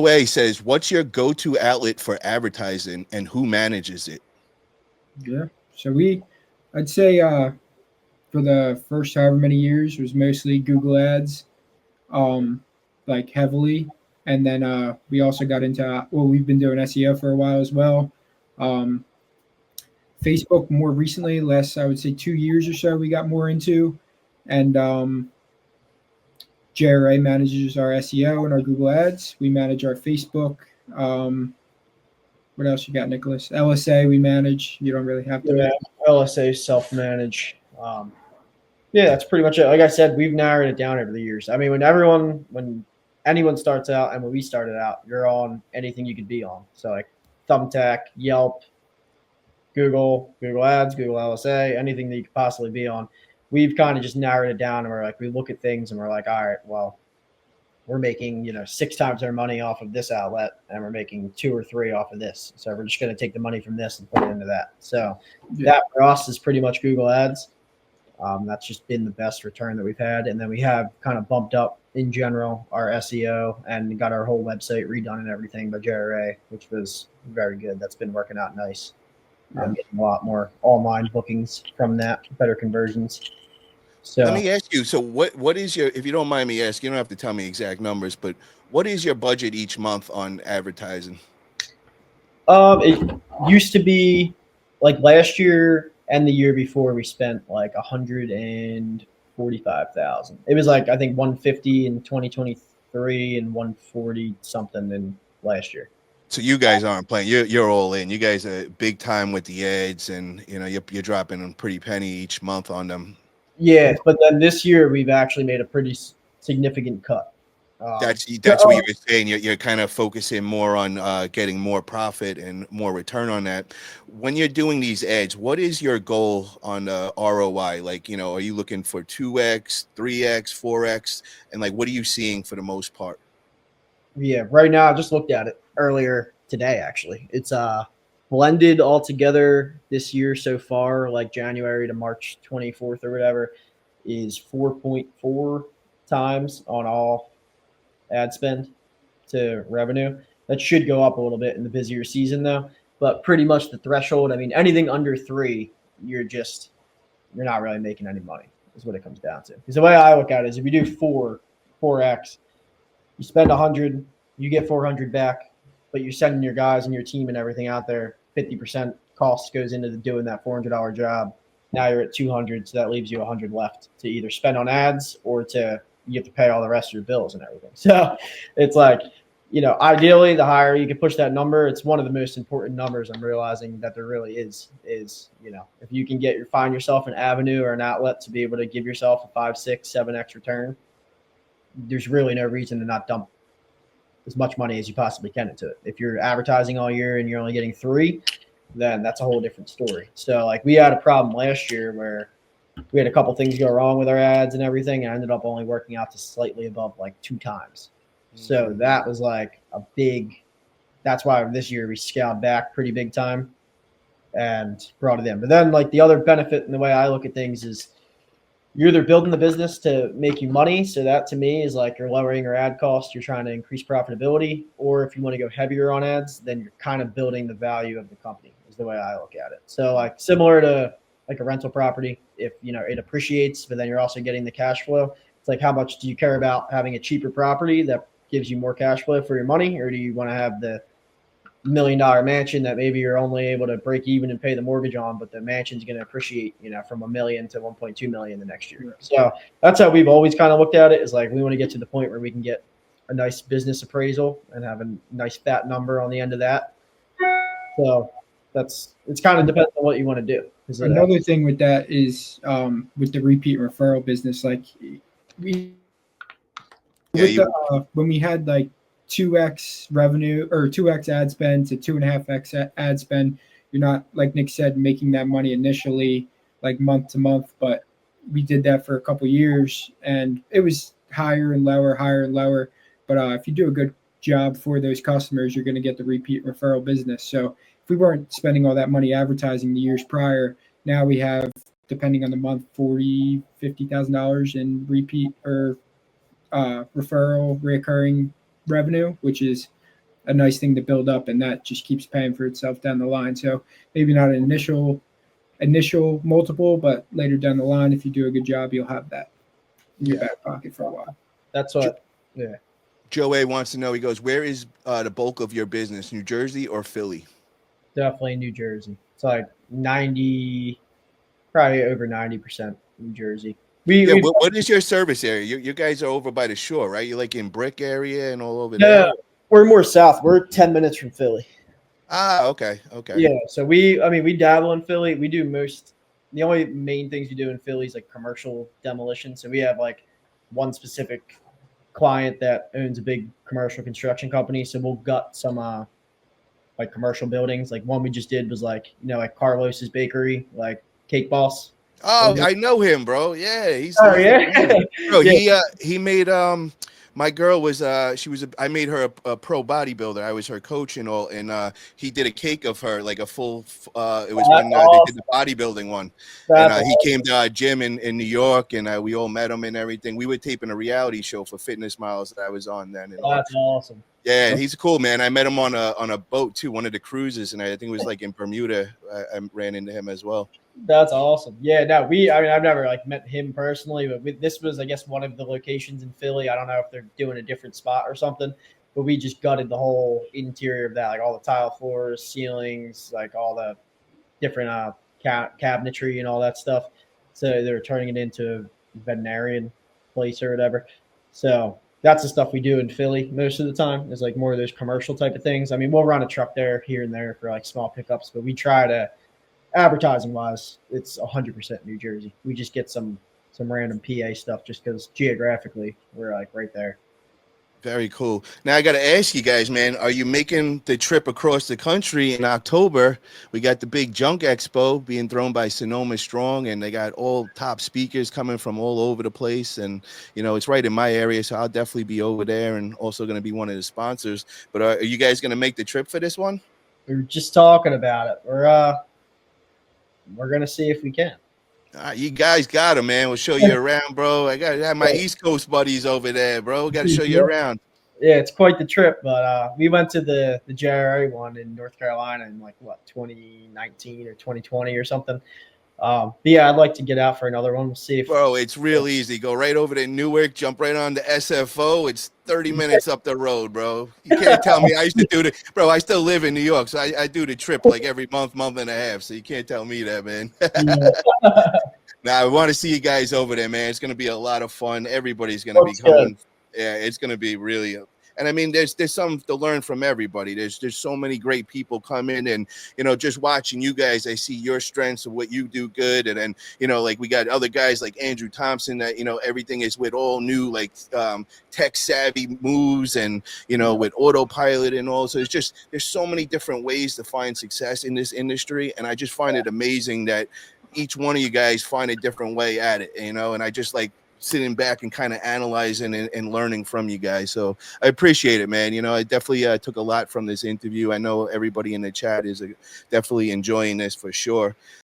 Way says, what's your go-to outlet for advertising and who manages it? Yeah. So I'd say for the first however many years was mostly Google Ads, um, like heavily, and then we also got into we've been doing SEO for a while as well. Um, Facebook more recently, last I would say 2 years or so, we got more into, and JRA manages our SEO and our Google Ads. We manage our Facebook. Um, what else you got, Nicholas? LSA we manage. You don't really have to Yeah, manage. LSA self-manage. Yeah, that's pretty much it. Like I said, we've narrowed it down over the years. I mean, when anyone starts out, and when we started out, you're on anything you could be on. So like Thumbtack, Yelp, Google Ads, Google LSA, anything that you could possibly be on. We've kind of just narrowed it down, and we're like, we look at things, and we're like, all right, well, we're making 6 times our money off of this outlet, and we're making 2 or 3 off of this. So we're just going to take the money from this and put it into that. So that for us is pretty much Google Ads. That's just been the best return that we've had. And then we have kind of bumped up in general our SEO and got our whole website redone and everything by JRA, which was very good. That's been working out nice. I'm getting a lot more online bookings from that, better conversions. So Let me ask you, so what is your, if you don't mind me asking, you don't have to tell me exact numbers, but what is your budget each month on advertising? it used to be like last year and the year before we spent like 145,000. It was like I think 150 in 2023 and 140 something in last year. So you guys aren't playing. You're all in. You guys are big time with the ads, and you're dropping a pretty penny each month on them. Yeah, but then this year we've actually made a pretty significant cut. That's what you were saying. You're kind of focusing more on getting more profit and more return on that. When you're doing these ads, what is your goal on ROI? Like, are you looking for 2x, 3x, 4x, and like, what are you seeing for the most part? Yeah, right now I just looked at it earlier today. Actually, it's blended all together this year so far, like January to March 24th or whatever, is 4.4 times on all ad spend to revenue. That should go up a little bit in the busier season though, but pretty much the threshold. I mean, anything under 3, you're not really making any money. Is what it comes down to. Because the way I look at it is, if you do 4x, you spend 100, you get 400 back, but you're sending your guys and your team and everything out there. 50% cost goes into doing that $400 job. Now you're at 200, so that leaves you 100 left to either spend on ads or you have to pay all the rest of your bills and everything. So it's like, ideally the higher you can push that number. It's one of the most important numbers I'm realizing that there really is, if you can find yourself an avenue or an outlet to be able to give yourself a 5, 6, 7x return, there's really no reason to not dump as much money as you possibly can into it. If you're advertising all year and you're only getting 3, then that's a whole different story. So like we had a problem last year where we had a couple things go wrong with our ads and everything, and I ended up only working out to slightly above like 2 times. So that was like that's why this year we scaled back pretty big time and brought it in. But then like the other benefit in the way I look at things is you're either building the business to make you money. So that to me is like you're lowering your ad cost. You're trying to increase profitability. Or if you want to go heavier on ads, then you're kind of building the value of the company is the way I look at it. So like similar to like a rental property, if it appreciates, but then you're also getting the cash flow. It's like, how much do you care about having a cheaper property that gives you more cash flow for your money? Or do you want to have the $1 million mansion that maybe you're only able to break even and pay the mortgage on, but the mansion's going to appreciate, from $1 million to 1.2 million the next year. So that's how we've always kind of looked at it, is like, we want to get to the point where we can get a nice business appraisal and have a nice fat number on the end of that. So it's kind of depends on what you want to do. Another thing with that is with the repeat referral business, like when we had like 2x revenue or 2x ad spend to 2.5x ad spend, you're not, like Nick said, making that money initially like month to month, but we did that for a couple years and it was higher and lower. But if you do a good job for those customers, you're going to get the repeat referral business. So if we weren't spending all that money advertising the years prior, now we have, depending on the month, $40,000-$50,000 in repeat or referral recurring revenue, which is a nice thing to build up, and that just keeps paying for itself down the line. So maybe not an initial multiple, but later down the line, if you do a good job, you'll have that in your back pocket for a while. That's what. Yeah. Joe A wants to know. He goes, "Where is the bulk of your business? New Jersey or Philly?" Definitely New Jersey. It's like 90, probably over 90% New Jersey. What is your service area? You guys are over by the shore, right? You're like in Brick area and all over there. No, we're more south. We're 10 minutes from Philly. Okay. Yeah, so we dabble in Philly. We do the only main things we do in Philly is like commercial demolition. So we have like one specific client that owns a big commercial construction company. So we'll gut some like commercial buildings. Like one we just did was like, like Carlos's Bakery, like Cake Boss. Oh, I know him, bro. Yeah, he's yeah. bro. Yeah. He made my girl was I made her a pro bodybuilder. I was her coach and all, and he did a cake of her, like a full it was when they did the bodybuilding one. And he came to our gym in New York, and we all met him and everything. We were taping a reality show for Fitness Miles that I was on then. And that's awesome. Yeah, he's cool, man. I met him on a boat too, one of the cruises, and I think it was like in Bermuda. I ran into him as well. That's awesome. Yeah, no, I've never like met him personally, but this was, I guess, one of the locations in Philly. I don't know if they're doing a different spot or something, but we just gutted the whole interior of that, like all the tile floors, ceilings, like all the different cabinetry and all that stuff. So they were turning it into a veterinarian place or whatever. So that's the stuff we do in Philly most of the time, is like more of those commercial type of things. I mean, we'll run a truck there here and there for like small pickups, but we try to, advertising wise, it's 100% New Jersey. We just get some random PA stuff just because geographically we're like right there. Very cool. Now I got to ask you guys, man, are you making the trip across the country in October? We got the big Junk Expo being thrown by Sonoma Strong, and they got all top speakers coming from all over the place. And, it's right in my area, so I'll definitely be over there and also going to be one of the sponsors. But are you guys going to make the trip for this one? We were just talking about it. We're going to see if we can. You guys got him, man. We'll show you around, bro. I got to have my East Coast buddies over there, bro. Got to show you around. Yeah, it's quite the trip. But we went to the JRA one in North Carolina in 2019 or 2020 or something. But yeah, I'd like to get out for another one. We'll see if. Bro, it's real easy. Go right over to Newark, jump right on the SFO. It's 30 minutes up the road, bro. You can't tell me I used to do it. Bro, I still live in New York, so I do the trip like every month and a half. So you can't tell me that, man. Now, I want to see you guys over there, man. It's going to be a lot of fun. Everybody's going to be coming. Yeah, it's going to be really. And I mean, there's something to learn from everybody. There's so many great people come in, and just watching you guys, I see your strengths of what you do good, and then like we got other guys like Andrew Thompson that everything is with all new like tech savvy moves, and with autopilot and all. So there's so many different ways to find success in this industry, and I just find it amazing that each one of you guys find a different way at it, and I just like sitting back and kind of analyzing and learning from you guys. So I appreciate it, man. I definitely took a lot from this interview. I know everybody in the chat is definitely enjoying this for sure.